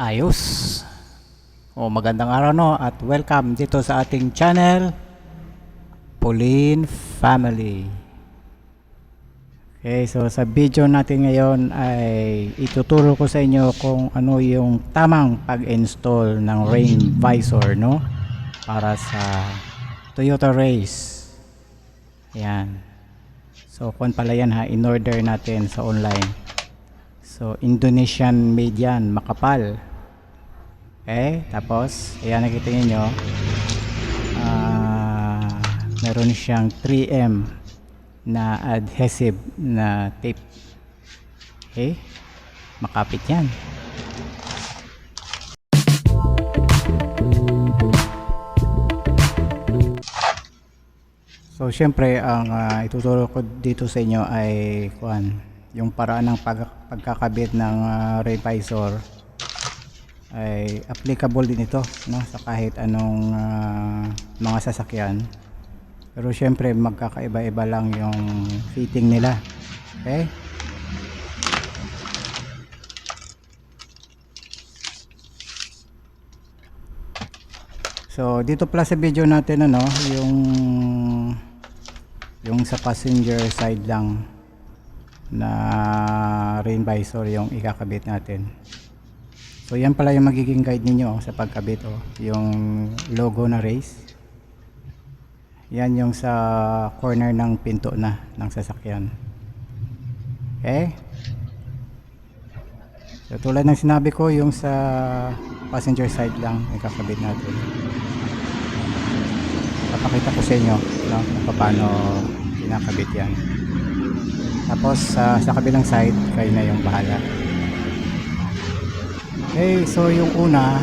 Ayos. Magandang araw no at welcome dito sa ating channel, Pauline Family. Okay, so sa video natin ngayon ay ituturo ko sa inyo kung ano yung tamang pag-install ng rain visor, no? Para sa Toyota Race. Yan. So kung pala yan ha, in order natin sa online. So Indonesian made yan, makapal. Okay, tapos ayan, nakita niyo meron siyang 3M na adhesive na tape. Okay, makapit yan. So syempre ang ituturo ko dito sa inyo ay yung paraan ng pagkakabit ng rain visor ay applicable din ito, no, sa kahit anong mga sasakyan. Pero syempre magkakaiba-iba lang yung fitting nila. Okay? So dito pala sa video natin yung sa passenger side lang na rain visor yung ikakabit natin. So yan pala yung magiging guide ninyo sa pagkabit, yung logo na race. Yan yung sa corner ng pinto na ng sasakyan. Okay? So tulad ng sinabi ko, yung sa passenger side lang ikakabit natin. Papakita ko sa inyo, no, kung paano kinakabit yan. Tapos sa kabilang side, kayo na yung bahala. Okay, so yung una,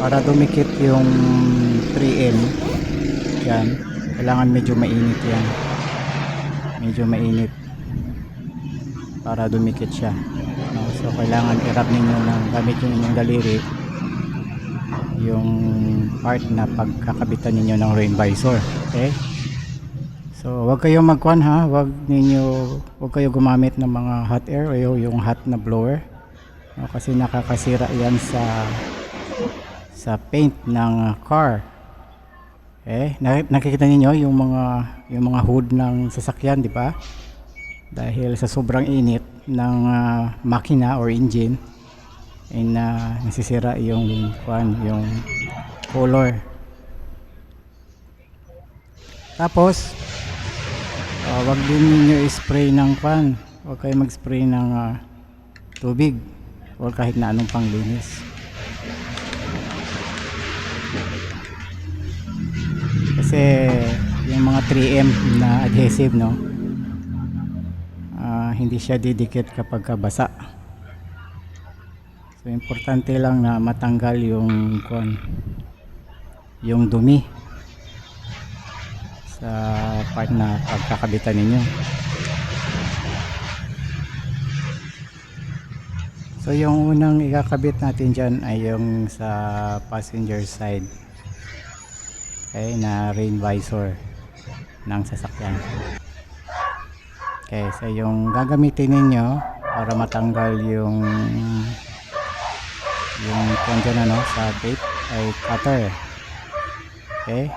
para dumikit yung 3M yan, kailangan medyo mainit yan, medyo mainit para dumikit siya, no? So kailangan i-rub ninyo ng gamit yung inyong daliri yung part na pagkakabitan ninyo ng rain visor. Okay, so wag kayong wag kayo gumamit ng mga hot air o yung hot na blower, no, kasi nakakasira yan sa paint ng car. Nakikita niyo yung mga hood ng sasakyan, di ba? Dahil sa sobrang init ng makina or engine ay nasisira yung color. Tapos wag din niyo i-spray ng wag kayo mag-spray ng tubig o kahit na anong panglinis. Kasi yung mga 3M na adhesive, no, hindi siya didikit kapag basa. So importante lang na matanggal yung dumi sa part na pagkakabitan ninyo. So yung unang ikakabit natin dyan ay yung sa passenger side, okay, na rain visor ng sasakyan. Okay, so yung gagamitin ninyo para matanggal yung dyan, sa tape ay cutter. Okay,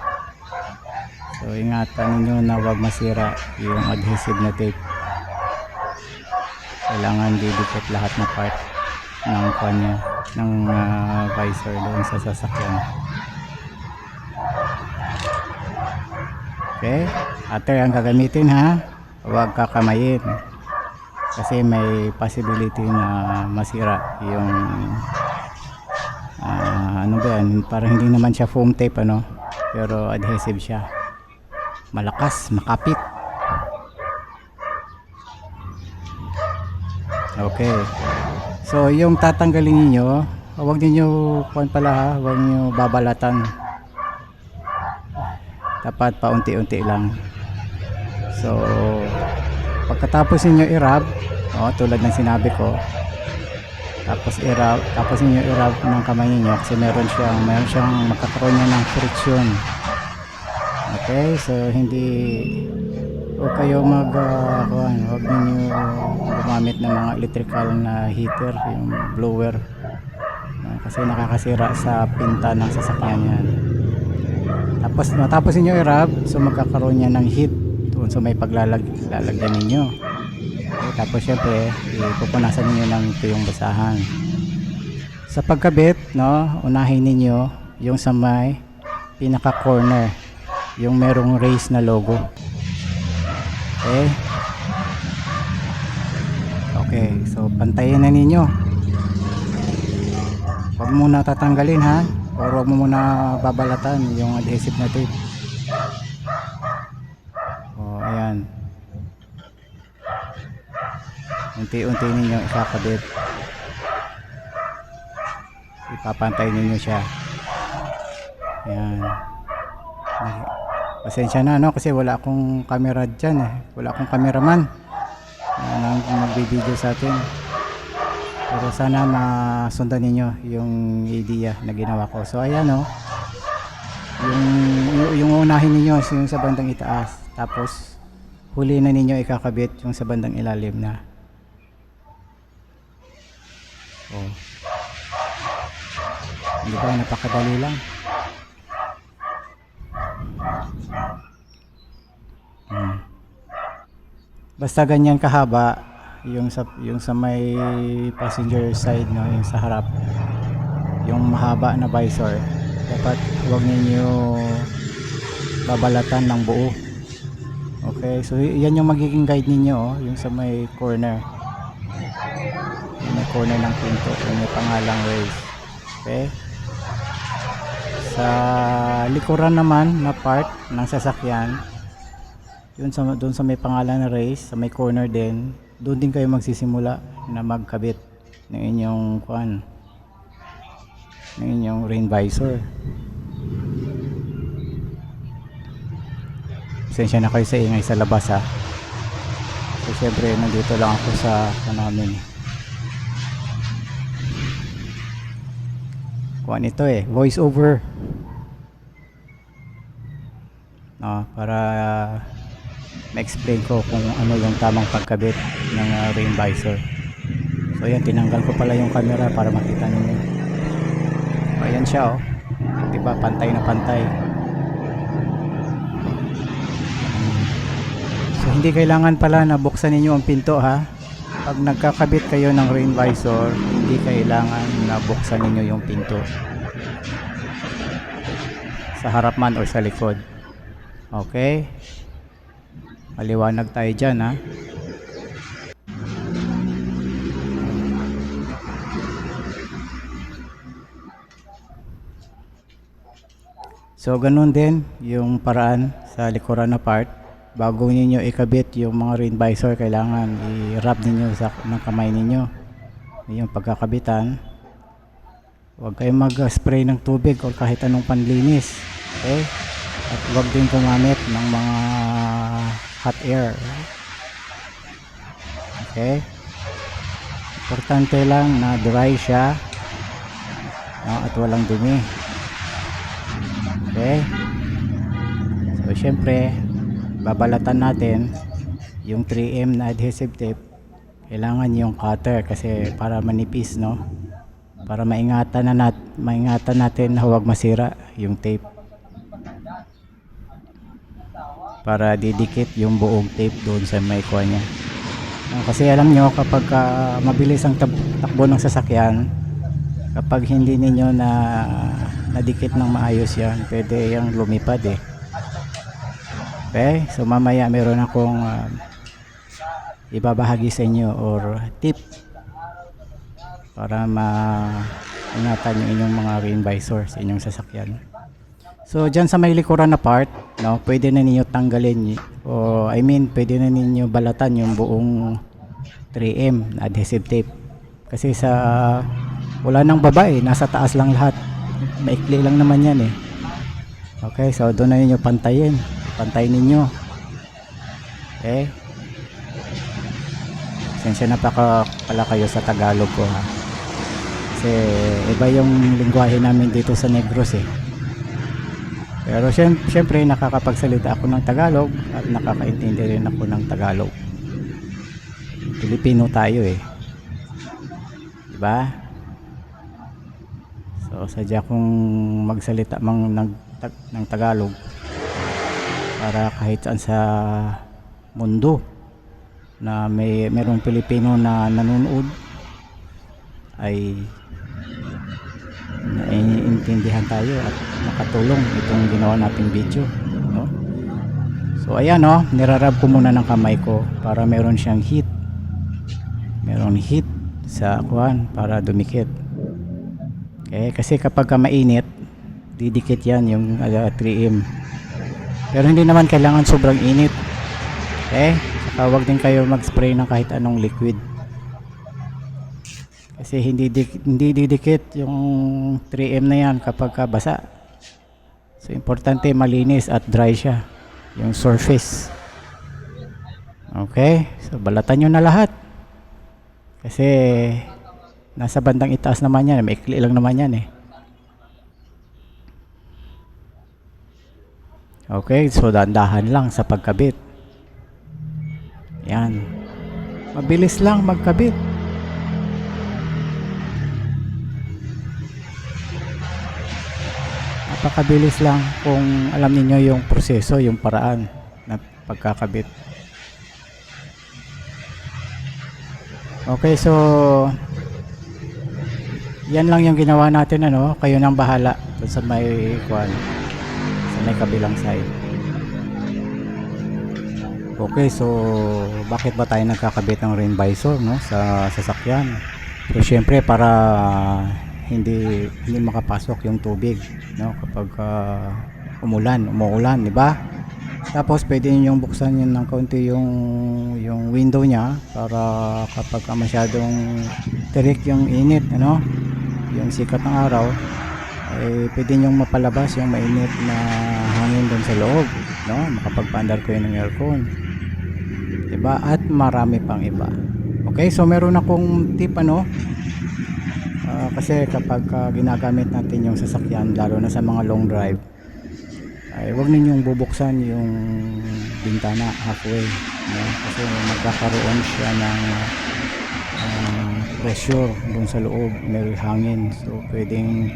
so ingatan ninyo na wag masira yung adhesive na tape. Kailangan didikit lahat na part ng visor doon sa sasakyan. Okay, cutter ang gagamitin, ha, huwag kakamayin kasi may possibility na masira yung parang hindi naman siya foam tape, pero adhesive siya, malakas, makapit. Okay, so yung tatanggalin niyo, huwag niyo huwag niyo babalatan, dapat paunti-unti lang. So pagkatapos niyo i-rub, tulad ng sinabi ko, tapos niyo i-rub ng kamay niyo kasi meron siyang magkakaroon niya ng friction. Okay, so hindi Huwag kayo huwag ninyo gumamit ng mga electrical na heater, yung blower, kasi nakakasira sa pinta ng sasakyan yan. Tapos matapos ninyo i-rub, so magkakaroon yan ng heat doon sa may paglalagyan ninyo. Okay, tapos syempre ipupunasan ninyo ng tuyong basahan. Sa pagkabit, no, unahin ninyo yung sa may pinaka corner, yung merong race na logo. Okay. Okay, so pantayin na ninyo. Huwag muna tatanggalin, ha, or huwag mo muna babalatan yung adhesive na tape. O, ayan. Unti-unti ninyo ikakabit. Ipapantay ninyo siya. Ayan. Pasensya na, no, kasi wala akong camera dyan, wala akong cameraman na magbibideo sa atin, pero sana masundan ninyo yung idea na ginawa ko. So ayan, no, yung unahin ninyo yung sa bandang itaas, tapos huli na ninyo ikakabit yung sa bandang ilalim na. Oh, di ba, napakadali lang. Basta ganyan kahaba yung sa may passenger side, no, yung sa harap, yung mahaba na visor, dapat huwag ninyo babalatan ng buo. Okay, so yan yung magiging guide ninyo, oh, yung sa may corner, yung may corner ng pinto, yung may pangalang race. Okay, sa likuran naman na part ng sasakyan, doon sa may pangalan na race, sa may corner din, doon din kayo magsisimula na magkabit ng inyong ng inyong rain visor. Pasensya na kayo sa ingay sa labas, ha. So syempre nandito lang ako sa namin. Ito voice over, no, para ma-explain ko kung ano yung tamang pagkabit ng rain visor. So ayan, tinanggal ko pala yung camera para makita ninyo. Ayan siya, oh, diba, pantay na pantay. So hindi kailangan pala na buksan ninyo ang pinto, ha. Pag nagkakabit kayo ng rain visor, hindi kailangan na buksan ninyo yung pinto, sa harap man o sa likod. Okay, maliwanag tayo dyan, ha. So ganun din yung paraan sa likuran na part. Bago niyo ikabit yung mga rain visor, kailangan i-rub niyo ng kamay niyo yung pagkakabitan. Huwag kayong mag-spray ng tubig o kahit anong panlinis. Okay, at huwag din gumamit ng mga hot air. Okay, importante lang na dry siya, no, at walang dumi. Okay, so syempre babalatan natin yung 3M na adhesive tape. Kailangan yung cutter kasi para manipis, no, para maingatan natin na huwag masira yung tape, para didikit yung buong tape doon sa may kuha niya. Kasi alam nyo, kapag mabilis ang takbo ng sasakyan, kapag hindi ninyo na nadikit ng maayos yan, pwede yung lumipad, Okay, so mamaya meron akong ibabahagi sa inyo or tip para maingatan yung inyong mga rain visor sa inyong sasakyan. So dyan sa may likuran na part, no, pwede na ninyo tanggalin, o pwede na ninyo balatan yung buong 3M na adhesive tape. Kasi wala nang baba, nasa taas lang lahat, maikli lang naman yan, Okay, so doon na ninyo pantay ninyo. Okay, sensya na pala kayo sa Tagalog ko, ha, kasi iba yung lingwahe namin dito sa Negros, Pero syempre nakakapagsalita ako ng Tagalog at nakakaintindi rin ako ng Tagalog. Pilipino tayo eh. Diba? So sadya kong magsalita ng Tagalog para kahit saan sa mundo na merong Pilipino na nanonood ay naiintindihan tayo at makatulong itong ginawa nating video, no? So ayan, no, nirarab ko muna ng kamay ko para meron siyang heat, meron heat sa kuhan para dumikit. Okay, kasi kapag mainit didikit yan yung 3M, pero hindi naman kailangan sobrang init. Okay, saka huwag din kayo mag-spray ng kahit anong liquid kasi hindi didikit yung 3M na yan kapag basa. So importante malinis at dry siya yung surface. Okay, so balatan nyo na lahat kasi nasa bandang itaas naman yan, maikli lang naman yan eh. Okay, so dahan-dahan lang sa pagkabit. Yan, mabilis lang magkabit. Napakabilis lang kung alam niyo yung proseso, yung paraan na pagkakabit. Okay, so yan lang yung ginawa natin, ano, kayo nang bahala sa may kabilang side. Okay, so bakit ba tayo nagkakabit ng rain visor, no, sa sasakyan? So syempre para hindi makapasok yung tubig, no, kapag umuulan, di ba? Tapos pwede niyo buksan yun ng kaunti yung window niya para kapag masyadong tirik yung init, ano, yung sikat ng araw, ay pwede niyo mapalabas yung mainit na hangin doon sa loob, no, makapagpaandar ko yun ng aircon, diba? At marami pang iba. Okay, so meron akong tip, ano, kasi kapag ginagamit natin yung sasakyan, lalo na sa mga long drive, ay huwag ninyong bubuksan yung bintana halfway, no? Kasi magkakaroon siya ng pressure dun sa loob, may hangin, so pwedeng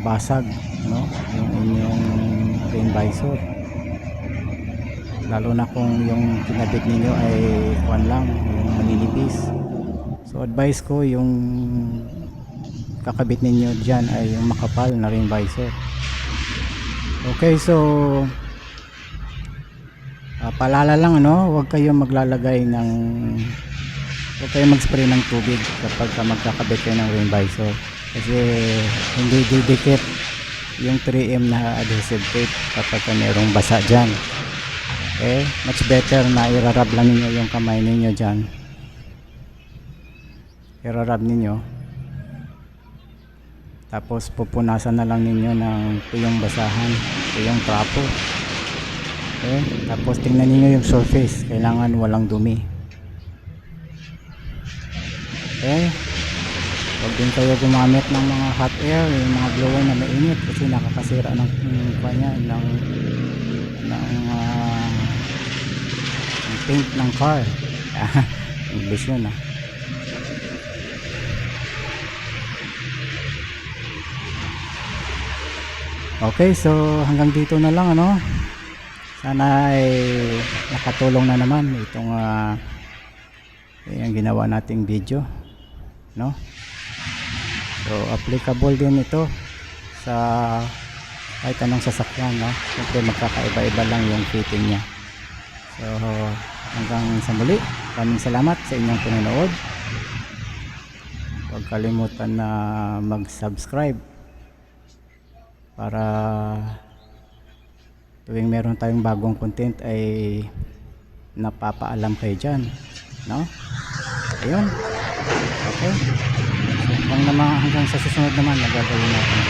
basag, no, yung inyong rain visor, lalo na kung yung kinabit ninyo ay lang, yung maninipis. So advice ko yung kakabit ninyo dyan ay yung makapal na rain visor. Okay, so paalala lang, ano, huwag kayong maglalagay ng huwag kayong mag-spray ng tubig kapag magkakabit kayo ng rain visor kasi hindi didikit yung 3M na adhesive tape kapag mayroong basa dyan. Okay, much better na irarab lang ninyo yung kamay ninyo dyan, irarab ninyo, tapos pupunasan na lang ninyo ng tuyong basahan, tuyong trapo. Okay, tapos tingnan niyo yung surface, kailangan walang dumi. Okay, huwag din kayo gumamit ng mga hot air, yung mga blower na mainit kasi nakakasira ng paint ng car. English yun, ah. Okay, so hanggang dito na lang, ano. Sana ay nakatulong na naman itong yung ginawa nating video, no? So applicable din ito sa kahit anong sasakyan, no? Siyempre magkakaiba-iba lang yung fitting niya. So hanggang sa muli, maraming salamat sa inyong panonood. Huwag kalimutan na mag-subscribe para tuwing meron tayong bagong content ay napapaalam kayo dyan, no? Ayun, okay, hanggang sa susunod naman nagagawin natin.